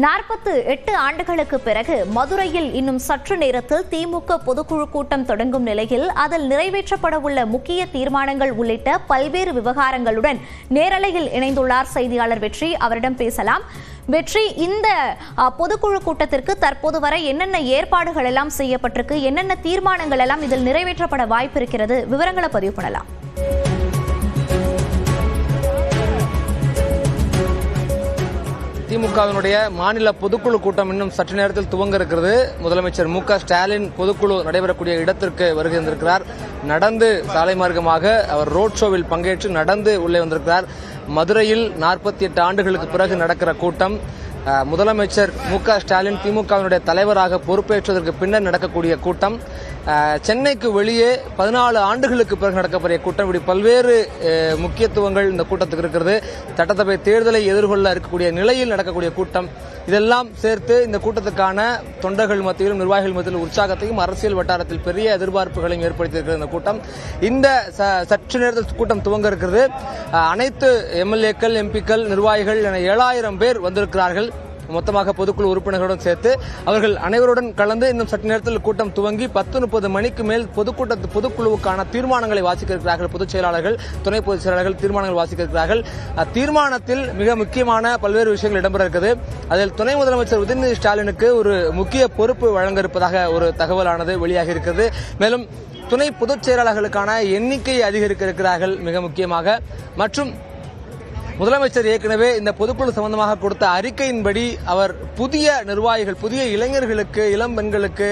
48 ஆண்டுகளுக்கு பிறகு மதுரையில் இன்னும் சற்று நேரத்தில் திமுக பொதுக்குழு கூட்டம் தொடங்கும் நிலையில் அதில் நிறைவேற்றப்படவுள்ள முக்கிய தீர்மானங்கள் உள்ளிட்ட பல்வேறு விவகாரங்களுடன் நேரலையில் இணைந்துள்ளார் செய்தியாளர் வெற்றி. அவரிடம் பேசலாம். வெற்றி, இந்த பொதுக்குழு கூட்டத்திற்கு தற்போது வரை என்னென்ன ஏற்பாடுகள் எல்லாம் செய்யப்பட்டிருக்கு, என்னென்ன தீர்மானங்கள் எல்லாம் இதில் நிறைவேற்றப்பட வாய்ப்பு இருக்கிறது, விவரங்களை பதிவு பண்ணலாம். திமுகவினுடைய மாநில பொதுக்குழு கூட்டம் இன்னும் சற்று நேரத்தில் துவங்க இருக்கிறது. முதலமைச்சர் மு.க. ஸ்டாலின் பொதுக்குழு நடைபெறக்கூடிய இடத்திற்கு வருகை வந்திருக்கிறார். நடந்து சாலை மார்க்கமாக அவர் ரோட் ஷோவில் பங்கேற்று நடந்து உள்ளே வந்திருக்கிறார். மதுரையில் 48 ஆண்டுகளுக்கு பிறகு நடக்கிற கூட்டம். முதலமைச்சர் மு.க. ஸ்டாலின் திமுகவினுடைய தலைவராக பொறுப்பேற்றதற்கு பின்னர் நடக்கக்கூடிய கூட்டம். சென்னைக்கு வெளியே 14 ஆண்டுகளுக்கு பிறகு நடக்கக்கூடிய கூட்டம். இப்படி பல்வேறு முக்கியத்துவங்கள் இந்த கூட்டத்துக்கு இருக்கிறது. சட்டசபை தேர்தலை எதிர்கொள்ள இருக்கக்கூடிய நிலையில் நடக்கக்கூடிய கூட்டம். இதெல்லாம் சேர்த்து இந்த கூட்டத்துக்கான தொண்டர்கள் மத்தியிலும் நிர்வாகிகள் மத்தியிலும் உற்சாகத்தையும் அரசியல் வட்டாரத்தில் பெரிய எதிர்பார்ப்புகளையும் ஏற்படுத்தியிருக்கிறது இந்த கூட்டம். இந்த சற்று நேரத்தில் கூட்டம் துவங்க இருக்கிறது. அனைத்து எம்எல்ஏக்கள், எம்பிக்கள், நிர்வாகிகள் என 7000 பேர் வந்திருக்கிறார்கள். மொத்தமாக பொதுக்குழு உறுப்பினர்களுடன் சேர்த்து அவர்கள் அனைவருடன் கலந்து இன்னும் சற்று நேரத்தில் கூட்டம் துவங்கி 10:30 மணிக்கு மேல் பொதுக்குழுவுக்கான தீர்மானங்களை வாசிக்க இருக்கிறார்கள். பொதுச் செயலாளர்கள், துணை பொதுச் செயலாளர்கள் தீர்மானங்கள் வாசிக்க இருக்கிறார்கள். தீர்மானத்தில் மிக முக்கியமான பல்வேறு விஷயங்கள் இடம்பெற இருக்குது. அதில் துணை முதலமைச்சர் உதயநிதி ஸ்டாலினுக்கு ஒரு முக்கிய பொறுப்பு வழங்க இருப்பதாக ஒரு தகவலானது வெளியாகி இருக்கிறது. மேலும் துணை பொதுச் செயலாளர்களுக்கான எண்ணிக்கையை அதிகரிக்க இருக்கிறார்கள் மிக முக்கியமாக. மற்றும் முதலமைச்சர் ஏற்கனவே இந்த பொதுக்குழு சம்பந்தமாக கொடுத்த அறிக்கையின்படி அவர் புதிய நிர்வாகிகள், புதிய இளைஞர்களுக்கு, இளம் பெண்களுக்கு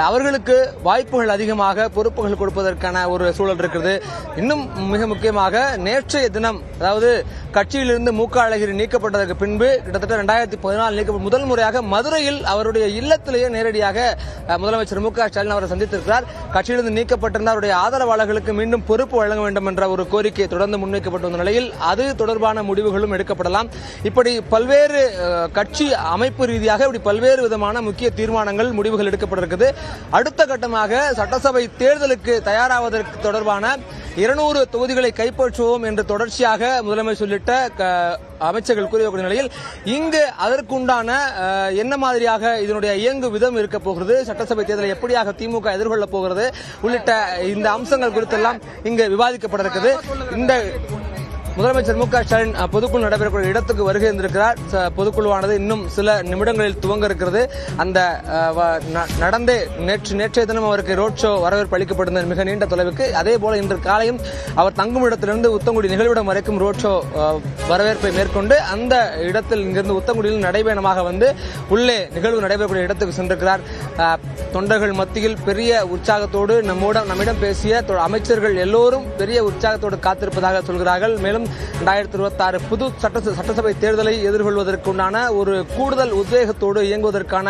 அவர்களுக்கு வாய்ப்புகள் அதிகமாக பொறுப்புகள் கொடுப்பதற்கான ஒரு சூழல் இருக்கிறது. இன்னும் மிக முக்கியமாக நேற்றைய தினம், அதாவது கட்சியிலிருந்து மு.க. அழகிரி நீக்கப்பட்டதற்கு பின்பு கிட்டத்தட்ட 2014 நீக்கப்பட்ட முதல் முறையாக மதுரையில் அவருடைய இல்லத்திலேயே நேரடியாக முதலமைச்சர் மு.க. ஸ்டாலின் அவரை சந்தித்திருக்கிறார். கட்சியிலிருந்து நீக்கப்பட்டிருந்த அவருடைய ஆதரவாளர்களுக்கு மீண்டும் பொறுப்பு வழங்க வேண்டும் என்ற ஒரு கோரிக்கை தொடர்ந்து முன்வைக்கப்பட்டு வந்த நிலையில் அது தொடர்பான முடிவுகளும் எடுக்கப்படலாம். இப்படி பல்வேறு கட்சி அமைப்பு ரீதியாக இப்படி பல்வேறு விதமான முக்கிய தீர்மானங்கள், முடிவுகள் எடுக்கப்பட்டிருக்கிறது. அடுத்த கட்டமாக சட்டசபை தேர்தலுக்கு தயாராவதற்கு தொடர்பான 200 தொகுதிகளை கைப்பற்றுவோம் என்று தொடர்ச்சியாக முதலமைச்சர் உள்ளிட்ட அமைச்சர்கள் கூறிய நிலையில் இங்கு அதற்குண்டான என்ன மாதிரியாக இதனுடைய இயங்கு விதம் இருக்க போகிறது, சட்டசபை தேர்தலை எப்படியாக திமுக எதிர்கொள்ளப் போகிறது உள்ளிட்ட இந்த அம்சங்கள் குறித்தெல்லாம் இங்கு விவாதிக்கப்பட இருக்குது. இந்த முதலமைச்சர் மு.க. ஸ்டாலின் பொதுக்குழு நடைபெறக்கூடிய இடத்துக்கு வருகை இருந்திருக்கிறார். பொதுக்குழுவானது இன்னும் சில நிமிடங்களில் துவங்க இருக்கிறது. அந்த நடந்தே நேற்றைய தினம் அவருக்கு ரோட் ஷோ வரவேற்பு அளிக்கப்பட்டிருந்த மிக நீண்ட தொலைவுக்கு, அதே போல இன்று காலையும் அவர் தங்கும் இடத்திலிருந்து உத்தங்குடி நிகழ்விடம் வரைக்கும் ரோட் ஷோ வரவேற்பை மேற்கொண்டு அந்த இடத்தில் இங்கிருந்து உத்தங்குடியில் நடைபயணமாக வந்து உள்ளே நிகழ்வு நடைபெறக்கூடிய இடத்துக்கு சென்றிருக்கிறார். தொண்டர்கள் மத்தியில் பெரிய உற்சாகத்தோடு நம்மிடம் பேசிய அமைச்சர்கள் எல்லோரும் பெரிய உற்சாகத்தோடு காத்திருப்பதாக சொல்கிறார்கள். மேலும் 2026 புது சட்டசபை தேர்தலை எதிர்கொள்வதற்குண்டான ஒரு கூடுதல் உத்வேகத்தோடு இயங்குவதற்கான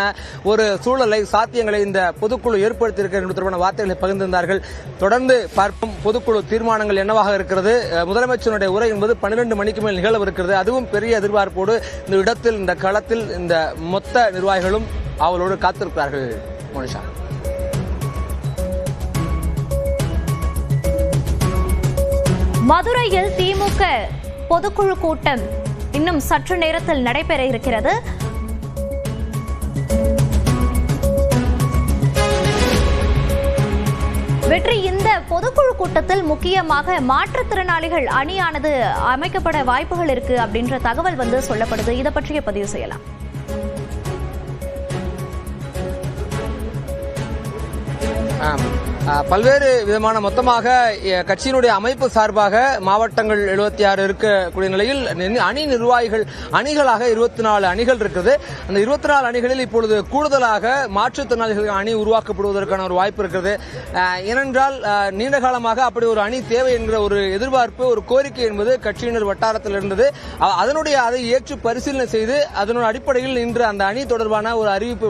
ஒரு சூழலை, சாத்தியங்களை இந்த பொதுக்குழு ஏற்படுத்தியிருக்கிறது என்பது தொடர்பான வார்த்தைகளை பகிர்ந்திருந்தார்கள். தொடர்ந்து பார்ப்போம் பொதுக்குழு தீர்மானங்கள் என்னவாக இருக்கிறது. முதலமைச்சருடைய உரை என்பது 12 மணிக்கு மேல் நிகழவிருக்கிறது. அதுவும் பெரிய எதிர்பார்ப்போடு இந்த இடத்தில், இந்த களத்தில் இந்த மொத்த நிர்வாகிகளும் அவளோடு காத்திருக்கிறார்கள். மோனிஷா. மதுரையில் திமுக பொதுக்குழு கூட்டம் இன்னும் சற்று நேரத்தில் நடைபெற இருக்கிறது. வெற்றி, இந்த பொதுக்குழு கூட்டத்தில் முக்கியமாக மாற்றுத்திறனாளிகள் அணியானது அமைக்கப்பட வாய்ப்புகள் இருக்கு அப்படின்ற தகவல் சொல்லப்படுது. இதை பற்றிய பதிவு செய்யலாம். பல்வேறு விதமான மொத்தமாக கட்சியினுடைய அமைப்பு சார்பாக மாவட்டங்கள் 76 இருக்கக்கூடிய நிலையில் அணி நிர்வாகிகள் அணிகளாக 24 அணிகள் இருக்குது. அந்த 24 அணிகளில் இப்பொழுது கூடுதலாக மாற்றுத்திறனாளிகள் அணி உருவாக்கப்படுவதற்கான ஒரு வாய்ப்பு இருக்கிறது. ஏனென்றால் நீண்ட காலமாக அப்படி ஒரு அணி தேவை என்கிற ஒரு எதிர்பார்ப்பு, ஒரு கோரிக்கை என்பது கட்சியினர் வட்டாரத்தில் இருந்தது. அதை ஏற்று பரிசீலனை செய்து அதனுடைய அடிப்படையில் இன்று அந்த அணி தொடர்பான ஒரு அறிவிப்பு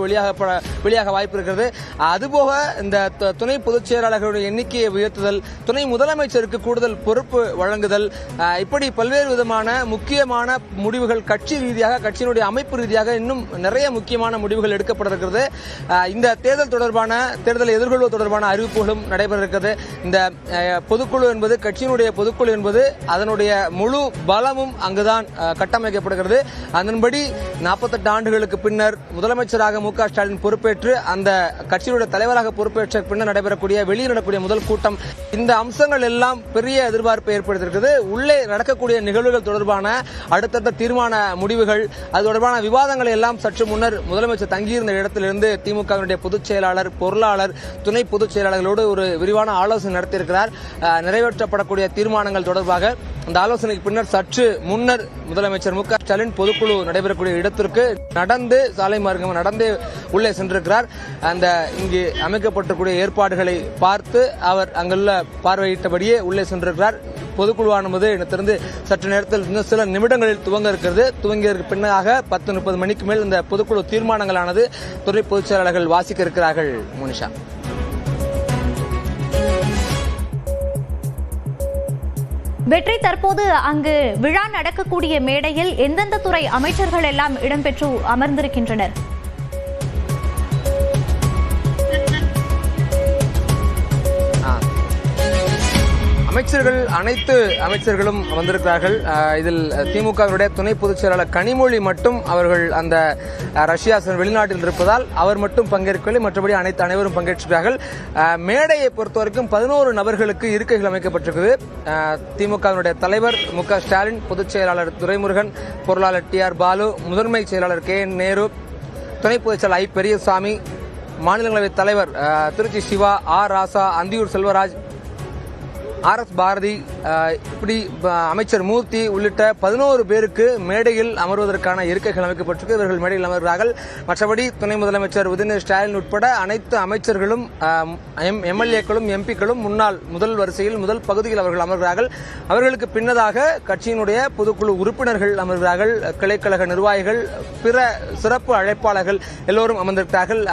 வெளியாக வாய்ப்பு இருக்கிறது. அதுபோக இந்த துணை பொதுச் பொதுச் செயலாளர்களுடைய எண்ணிக்கையை உயர்த்துதல், துணை முதலமைச்சருக்கு கூடுதல் பொறுப்பு வழங்குதல், இப்படி பல்வேறு விதமான முக்கியமான முடிவுகள் கட்சி ரீதியாக, கட்சியினுடைய அமைப்பு ரீதியாக இன்னும் நிறைய முக்கியமான முடிவுகள் எடுக்கப்பட இருக்கிறது. இந்த தேர்தலை எதிர்கொள்வது தொடர்பான அறிவிப்புகளும் நடைபெற இருக்கிறது. இந்த பொதுக்குழு என்பது, கட்சியினுடைய பொதுக்குழு என்பது அதனுடைய முழு பலமும் அங்குதான் கட்டமைக்கப்படுகிறது. அதன்படி 48 ஆண்டுகளுக்கு பின்னர் முதலமைச்சராக மு க ஸ்டாலின் பொறுப்பேற்று அந்த கட்சியினுடைய தலைவராக பொறுப்பேற்ற பின்னர் நடைபெறக்கூடிய வெளியே நடக்கூடிய முதல் கூட்டம். இந்த அம்சங்கள் எல்லாம் பெரிய எதிர்பார்ப்பை ஏற்படுத்தியிருக்கிறது. உள்ளே நடக்கக்கூடிய நிகழ்வுகள் தொடர்பான அடுத்தடுத்த தீர்மான முடிவுகள், அது தொடர்பான விவாதங்களை எல்லாம் சற்று முன்னர் முதலமைச்சர் தங்கியிருந்த இடத்திலிருந்து திமுகவினுடைய பொதுச் செயலாளர், பொருளாளர், துணை பொதுச் செயலாளர்களோடு ஒரு விரிவான ஆலோசனை நடத்தியிருக்கிறார். நிறைவேற்றப்படக்கூடிய தீர்மானங்கள் தொடர்பாக அந்த ஆலோசனைக்கு பின்னர் சற்று முன்னர் முதலமைச்சர் மு க ஸ்டாலின் பொதுக்குழு நடைபெறக்கூடிய இடத்திற்கு சாலை மார்க்கம் நடந்து உள்ளே சென்றிருக்கிறார். அந்த இங்கு அமைக்கப்பட்டிருக்கூடிய ஏற்பாடுகளை பார்த்து அவர் அங்குள்ள பார்வையிட்டபடியே உள்ளே சென்றிருக்கிறார். பொதுக்குழுவானது திறந்து சற்று நேரத்தில் இன்னும் சில நிமிடங்களில் துவங்க இருக்கிறது. துவங்கியதற்கு பின்னாக 10:30 மணிக்கு மேல் இந்த பொதுக்குழு தீர்மானங்களானது துணை பொதுச் செயலாளர்கள் வாசிக்க இருக்கிறார்கள். மோனிஷா, வெற்றி, தற்போது அங்கு விழா நடக்கக்கூடிய மேடையில் எந்தெந்த துறை அமைச்சர்கள் எல்லாம் இடம்பெற்று அமர்ந்திருக்கின்றனர்? அனைத்து அமைச்சர்களும் வந்திருக்கிறார்கள். இதில் திமுகவினுடைய துணை பொதுச் செயலாளர் கனிமொழி மட்டும் அவர்கள் அந்த ரஷ்யா வெளிநாட்டில் இருப்பதால் அவர் மட்டும் பங்கேற்கவில்லை. மற்றபடி அனைவரும் பங்கேற்றிருக்கிறார்கள். மேடையை பொறுத்தவரைக்கும் 11 நபர்களுக்கு இருக்கைகள் அமைக்கப்பட்டிருக்கிறது. திமுகவினுடைய தலைவர் மு க ஸ்டாலின், பொதுச் செயலாளர் துரைமுருகன், பொருளாளர் டி ஆர் பாலு, முதன்மை செயலாளர் கே என் நேரு, துணை பொதுச் செயலாளர் ஐ பெரியசாமி, மாநிலங்களவை தலைவர் திருச்சி சிவா, ஆர் ராசா, அந்தியூர் செல்வராஜ், ஆர் எஸ் பாரதி, இப்படி அமைச்சர் மூர்த்தி உள்ளிட்ட 11 பேருக்கு மேடையில் அமர்வதற்கான இருக்கைகள் அமைக்கப்பட்டிருக்கு. இவர்கள் மேடையில் அமர்கிறார்கள். மற்றபடி துணை முதலமைச்சர் உதயநிதி ஸ்டாலின் உட்பட அனைத்து அமைச்சர்களும், எம்எல்ஏக்களும், எம்பிக்களும் முதல் வரிசையில், முதல் பகுதியில் அவர்கள் அமர்கிறார்கள். அவர்களுக்கு பின்னதாக கட்சியினுடைய பொதுக்குழு உறுப்பினர்கள் அமர்கிறார்கள். கிளைக்கழக நிர்வாகிகள், பிற சிறப்பு அழைப்பாளர்கள் எல்லோரும் அமர்ந்திருக்கிறார்கள்.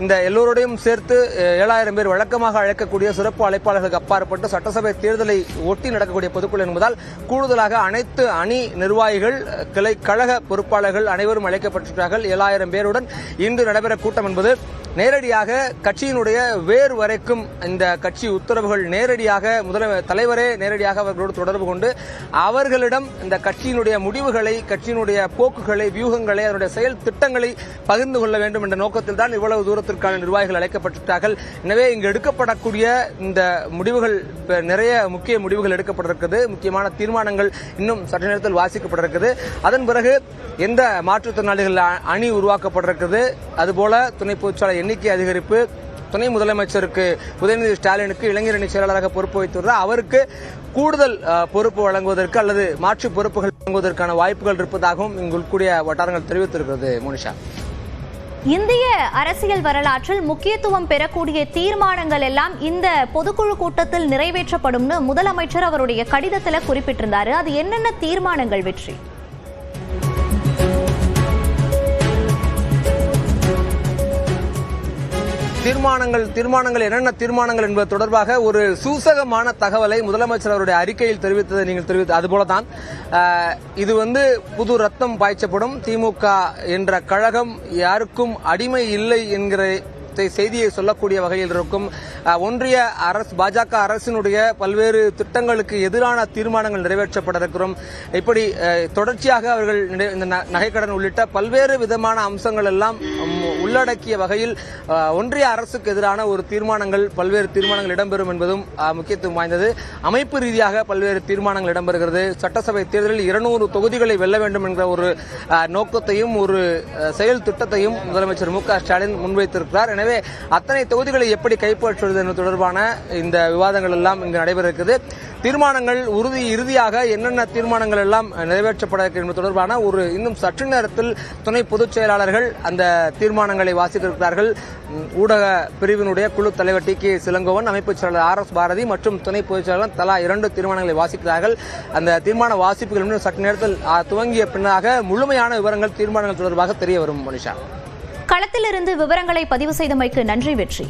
இந்த எல்லோருடையும் சேர்த்து 7000 பேர் வழக்கமாக அழைக்கக்கூடிய சிறப்பு அழைப்பாளர்களுக்கு அப்பாற்பட்டு சட்டசபை தேர்தலை ஒட்டி நடக்கக்கூடிய பொதுக்குழு என்பதால் கூடுதலாக அனைத்து அணி நிர்வாகிகள், கிளை கழக பொறுப்பாளர்கள் அனைவரும் அழைக்கப்பட்டிருக்கிறார்கள். 7000 பேருடன் இன்று நடைபெற கூட்டம் என்பது நேரடியாக கட்சியினுடைய வேறு வரைக்கும் இந்த கட்சி உத்தரவுகள் நேரடியாக தலைவரே நேரடியாக அவர்களோடு தொடர்பு கொண்டு அவர்களிடம் இந்த கட்சியினுடைய முடிவுகளை, கட்சியினுடைய போக்குகளை, வியூகங்களை, அதனுடைய செயல் திட்டங்களை பகிர்ந்து கொள்ள வேண்டும் என்ற நோக்கத்தில் தான் இவ்வளவு தூரத்திற்கான நிர்வாகிகள் அழைக்கப்பட்டிருக்கிறார்கள். எனவே இங்கு எடுக்கப்படக்கூடிய இந்த முடிவுகள், நிறைய முக்கிய முடிவுகள் எடுக்கப்பட்டிருக்கிறது. முக்கியமான தீர்மானங்கள் இன்னும் சற்று நேரத்தில் வாசிக்கப்பட்டிருக்கிறது. அதன் பிறகு எந்த மாற்றுத்திறனாளிகள் அணி உருவாக்கப்பட்டிருக்கிறது, அதுபோல துணை பொதுச்செயலாளர் எண்ணிக்கை அதிகரிப்பு, துணை முதலமைச்சருக்கு உதயநிதி ஸ்டாலினுக்கு இளைஞர் அணி செயலாளராக பொறுப்பு வைத்துள்ளார். அவருக்கு கூடுதல் பொறுப்பு வழங்குவதற்கு அல்லது மாற்று பொறுப்புகள் வழங்குவதற்கான வாய்ப்புகள் இருப்பதாகவும் இங்குள்ள வட்டாரங்கள் தெரிவித்திருக்கிறது. மோனிஷா, இந்திய அரசியல் வரலாற்றில் முக்கியத்துவம் பெறக்கூடிய தீர்மானங்கள் எல்லாம் இந்த பொதுக்குழு கூட்டத்தில் நிறைவேற்றப்படும்னு முதலமைச்சர் அவருடைய கடிதத்தில் குறிப்பிட்டிருந்தாரு. அது என்னென்ன தீர்மானங்கள்? வெற்றி, தீர்மானங்கள் என்னென்ன தீர்மானங்கள் என்பது தொடர்பாக ஒரு சூசகமான தகவலை முதலமைச்சர் அவருடைய அறிக்கையில் தெரிவித்ததை நீங்கள் தெரிவித்து, அதுபோலதான் இது புது ரத்தம் பாய்ச்சப்படும், திமுக என்ற கழகம் யாருக்கும் அடிமை இல்லை என்கிற செய்தியை சொல்லக்கூடிய வகையில் இருக்கும். ஒன்றிய அரசு, பாஜக அரசினுடைய பல்வேறு திட்டங்களுக்கு எதிரான தீர்மானங்கள் நிறைவேற்றப்பட இருக்கிறோம். இப்படி தொடர்ச்சியாக அவர்கள் இந்த நகைக்கடன் உள்ளிட்ட பல்வேறு விதமான அம்சங்கள் எல்லாம் உள்ளடக்கிய வகையில் ஒன்றிய அரசுக்கு எதிரான ஒரு பல்வேறு தீர்மானங்கள் இடம்பெறும் என்பதும் முக்கியத்துவம் வாய்ந்தது. அமைப்பு ரீதியாக பல்வேறு தீர்மானங்கள் இடம்பெறுகிறது. சட்டசபை தேர்தலில் 200 தொகுதிகளை வெல்ல வேண்டும் என்ற ஒரு நோக்கத்தையும் ஒரு செயல் திட்டத்தையும் முதலமைச்சர் மு க ஸ்டாலின் முன்வைத்திருக்கிறார். எனவே அத்தனை தொகுதிகளை எப்படி கைப்பற்றுவது என்பது தொடர்பான இந்த விவாதங்கள் எல்லாம் இங்கு நடைபெற இருக்கிறது. தீர்மானங்கள் இறுதியாக என்னென்ன தீர்மானங்கள் எல்லாம் நிறைவேற்றப்பட என்பது தொடர்பான இன்னும் சற்று நேரத்தில் துணை பொதுச் செயலாளர்கள் அந்த தீர்மானங்களை வாசிக்க இருக்கிறார்கள். ஊடக பிரிவினுடைய குழு தலைவர் டி கே சிலங்கோவன், அமைப்பு செயலாளர் ஆர் எஸ் பாரதி மற்றும் துணை பொதுச் செயலாளர் தலா 2 தீர்மானங்களை வாசிக்கிறார்கள். அந்த தீர்மான வாசிப்புகள் இன்னும் சற்று நேரத்தில் துவங்கிய பின்னாக முழுமையான விவரங்கள் தீர்மானங்கள் தொடர்பாக தெரிய வரும். மனிஷா, களத்திலிருந்து விவரங்களை பதிவு செய்தமைக்கு நன்றி. வெற்றி.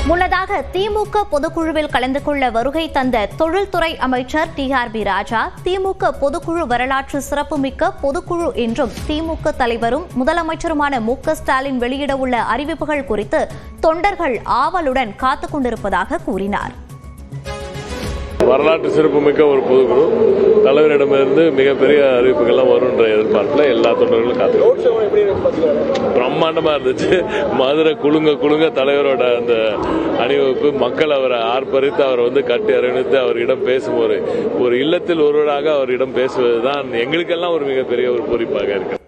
முன்னதாக திமுக பொதுக்குழுவில் கலந்து கொள்ள வருகை தந்த தொழில்துறை அமைச்சர் TRB ராஜா திமுக பொதுக்குழு வரலாற்று சிறப்புமிக்க பொதுக்குழு என்றும் திமுக தலைவரும் முதலமைச்சருமான ஸ்டாலின் வெளியிடவுள்ள அறிவிப்புகள் குறித்து தொண்டர்கள் ஆவலுடன் காத்துக் கொண்டிருப்பதாக கூறினார். வரலாற்று சிறப்புமிக்க ஒரு பொதுக்குழு தலைவரிடமிருந்து மிகப்பெரிய அறிவிப்புகள்லாம் வரும்ன்ற எதிர்பார்ப்பில் எல்லா தொண்டர்களும் காத்து பிரம்மாண்டமா இருந்துச்சு. மதுரை குலுங்க தலைவரோட அந்த அணிவகுப்பு, மக்கள் அவரை ஆர்ப்பரித்து அவரை கட்டி அரவணைத்து அவரிடம் பேசும் ஒரு இல்லத்தில் ஒருவராக அவரிடம் பேசுவதுதான் எங்களுக்கெல்லாம் ஒரு மிகப்பெரிய ஒரு பொறுப்பாக இருக்கு.